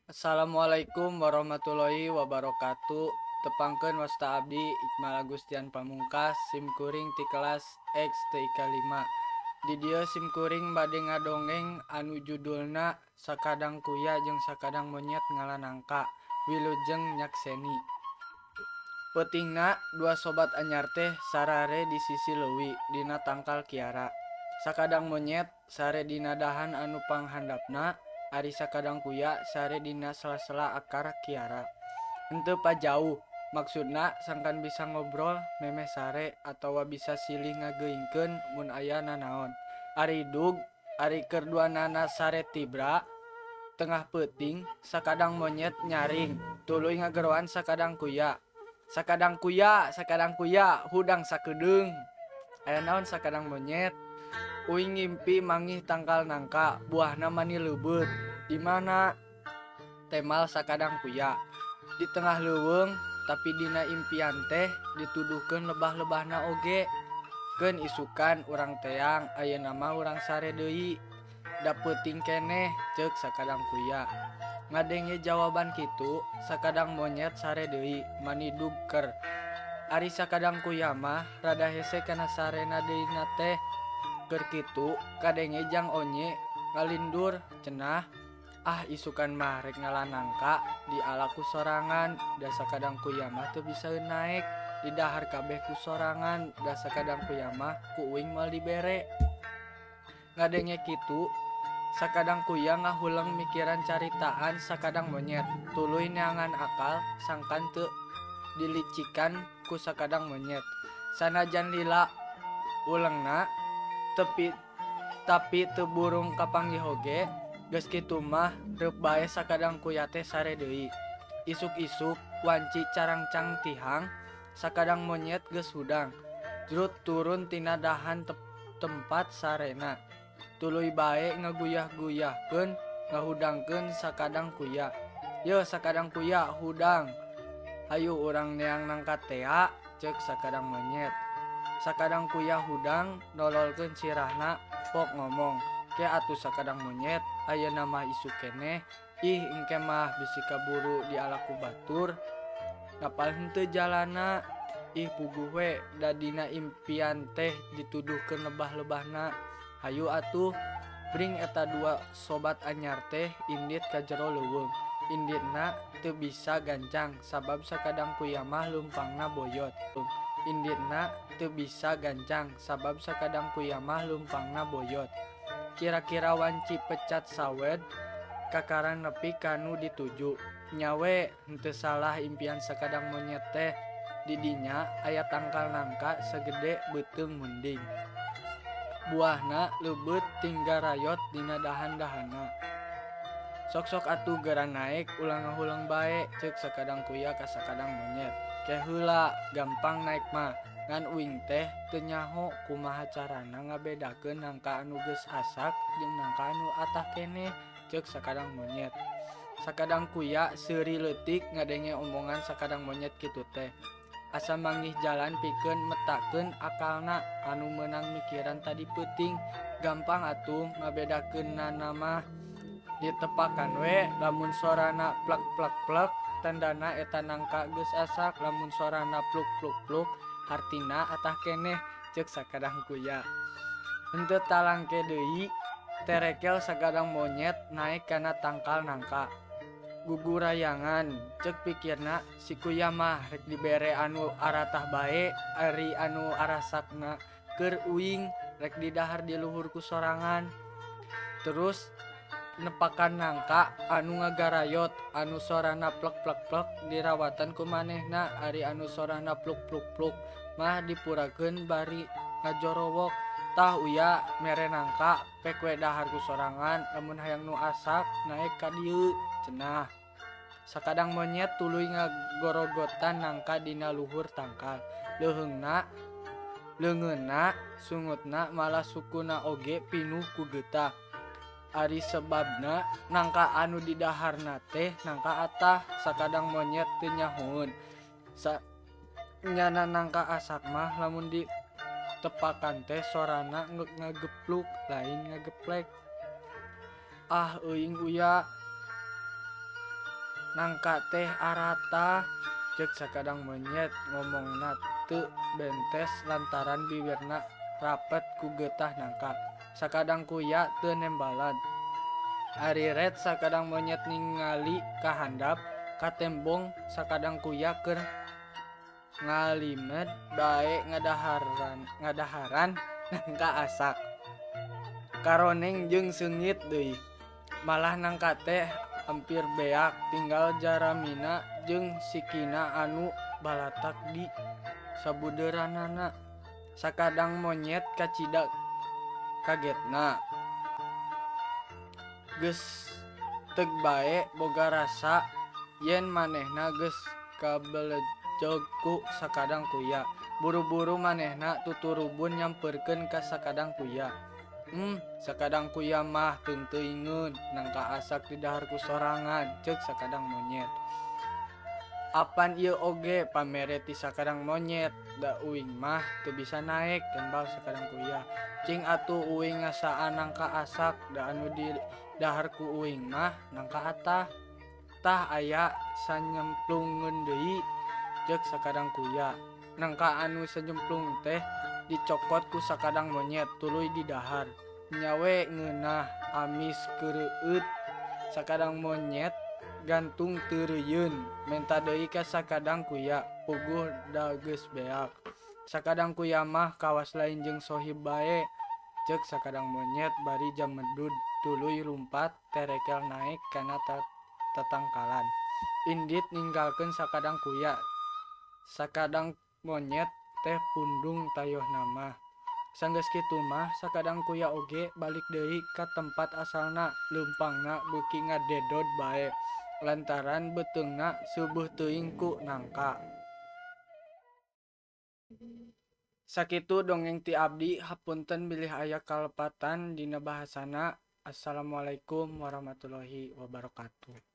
Assalamualaikum warahmatullahi wabarakatuh. Tepangkeun wasta abdi Iqmal Agustian Pamungkas, simkuring ti kelas X TIK 5. Di dieu simkuring bade ngadongeng anu judulna Sakadang Kuya jeung Sakadang Monyet Ngalanangka, Wilujeng Nyakseni. Peutingna dua sobat anyar teh sarare di sisi leuwih dina tangkal kiara. Sakadang monyet sare dina dahan anu panghandapna, ari sakadang kuya sare dina sela-sela akar kiara. Henteu pajauh, maksudna sangkan bisa ngobrol memeh sare atawa bisa silih ngageuingkeun mun aya nanaon. Ari dug, ari keur duanana sare tibra, tengah peuting sakadang monyet nyaring, tuluy ngageroan sakadang kuya. Sakadang kuya, hudang sakedeung. Aya naon sakadang monyet? Uing ngimpi mangih tangkal nangka, buahna mani leubeut. Di mana? Temal sakadang kuya. Di tengah leuweung, tapi dina impian teh dituduhkeun lebah-lebahna oge. Keun isukan urang teang, ayeuna mah urang sare deui. Da peuting keneh, ceuk sakadang kuya. Ngadenge jawaban kitu, sakadang monyet sare deui, mani dugker. Ari sakadang kuya mah rada hese kana sarena deuna teh. Keur kitu kadenge jang onye ngalindur cenah, ah isukan mah rek ngalanangka di alaku sorangan, da sakadang kuya mah teu bisa naek di dahar kabeh ku sorangan, da sakadang kuya mah ku uing moal dibere. Ngadenge kitu sakadang kuya ngahuleng mikiran caritaan sakadang monyet, tuluy neangan akal sangkan teu dilicikan ku sakadang monyet. Sanajan lila ulengna tapi teu burung kapanggih oge, geus kitu mah reup bae sakadang kuya teh sare deui. Isuk-isuk wanci carangcang tihang, sakadang monyet geus hudang, jrut turun tina dahan tempat sarena. Tuluy bae ngaguyah-guyahkeun ngahudangkeun sakadang kuya. Yeuh sakadang kuya, hudang. Hayu urang neang nangka tea, ceuk sakadang monyet. Sakadang kuya hudang nololkeun sirahna, pok ngomong, ke atuh sakadang monyet, ayeuna mah isuk keneh. Ih engke mah bisi kaburu di alaku batur, ngapal henteu jalana. Ih puguh we, da dina impian teh dituduhkeun lebah-lebahna. Hayu atuh bring eta dua sobat anyar teh indit ka jero leuweung. Inditna teu bisa gancang sabab sakadang kuya mah lumpangna boyot. Inditna teu bisa gancang sabab sakadang kuya mah lumpangna boyot. Kira-kira wanci pecat sawed kakarang nepi kanu dituju. Nyawe henteu salah impian sakadang monyet teh. Di dinya aya tangkal nangka segede beuteung munding. Buahna leubeut tinggal rayot dina dahan-dahana. Sok-sok atuh geura naek ulang ngahulang bae, ceuk sakadang kuya ka sakadang monyet. Ke heula, gampang naek mah, ngan uing teh teu nyaho kumaha carana ngabedakeun nangka anu geus asak jeung nangka anu atah keneh, ceuk sakadang monyet. Sakadang kuya seuri leutik ngadenge omongan sakadang monyet kitu teh. Asa manggih jalan pikeun metakeun akalna anu meunang mikiran tadi peuting. Gampang atuh ngabedakeunana mah. Ditepakan we, lamun sorana plek plek plek tandana eta nangka geus asak, lamun sorana pluk pluk pluk hartina atah keneh, ceuk sakadang kuya. Henteu talangke deui, terekel sakadang monyet naek kana tangkal nangka. Gugurayangan, ceuk pikirna, si kuya mah rek dibere anu aratah bae, ari anu arasakna keur uing rek didahar di luhur ku sorangan. Terus nepakan nangka anu ngagarayot, anu sorana plek plek plek dirawatan ku manehna, ari anu sorana pluk pluk pluk mah dipurakeun bari ngajorowok. Tah uya mere nangka pek we dahar ku sorangan, lamun hayang nu asak naek ka dieu cenah. Sakadang monyet tuluy ngagorogotan nangka dina luhur tangkal. Leungeunna, sungutna malah sukuna oge pinuh ku geutah. Ari sebabna nangka anu di daharna teh nangka atah, sakadang monyet teu nyahoeun. Nyana nangka asak mah lamun ditepakan teh sorana ngagepluk lain ngageplek. Ah euing uya, Nangka teh arata cek sakadang monyet ngomongna teu bentes lantaran bibirna rapet ku getah nangka. Sakadang kuya teu nembalan. Ari red sakadang monyet ningali ka handap ka tembong sakadang kuya keur ngalimed bae ngadaharan nangka asak. Karoneng jeung seungit deui. Malah nangka teh hampir beak tinggal jaramina jeung sikina anu balatak di sabudeuranana. Sakadang monyet kacida kagetna. Geus teug bae boga rasa yen manehna geus kabelejog ku sakadang kuya. Buru-buru manehna tuturubun nyampeurkeun ka sakadang kuya. Sakadang kuya mah teuing-teuingeun nangka asak di daharku sorangan ceuk sakadang monyet. Apan ieu oge pamere ti sakadang monyet, da uing mah teu bisa naek tembal sakadang kuya. Cing atuh uing ngasaan nangka asak da anu di daharku uing mah nangka atah. Tah aya sanyemplungeun deui ceuk sakadang kuya. Nangka anu sanyemplung teh dicokot ku sakadang monyet tuluy di dahar. Nyawe ngeunah amis keureut sakadang monyet gantung teu reuyeun menta deui ka sakadang kuya puguh da geus beak. Sakadang kuya mah kawas lain jeung sohib bae ceuk sakadang monyet bari jamedud tuluy lumpat terekel naek kana tatangkalan. Indit ninggalkeun sakadang kuya. Sakadang monyet teh pundung tayohna mah. Sanggeus kitu mah sakadang kuya oge balik deui ka tempat asalna, leumpangna beuki ngadedod bae lantaran beteungna seubuh teuing ku nangka. Sakitu dongeng ti abdi, hapunten bilih aya kalepatan dina bahasana. Assalamualaikum warahmatullahi wabarakatuh.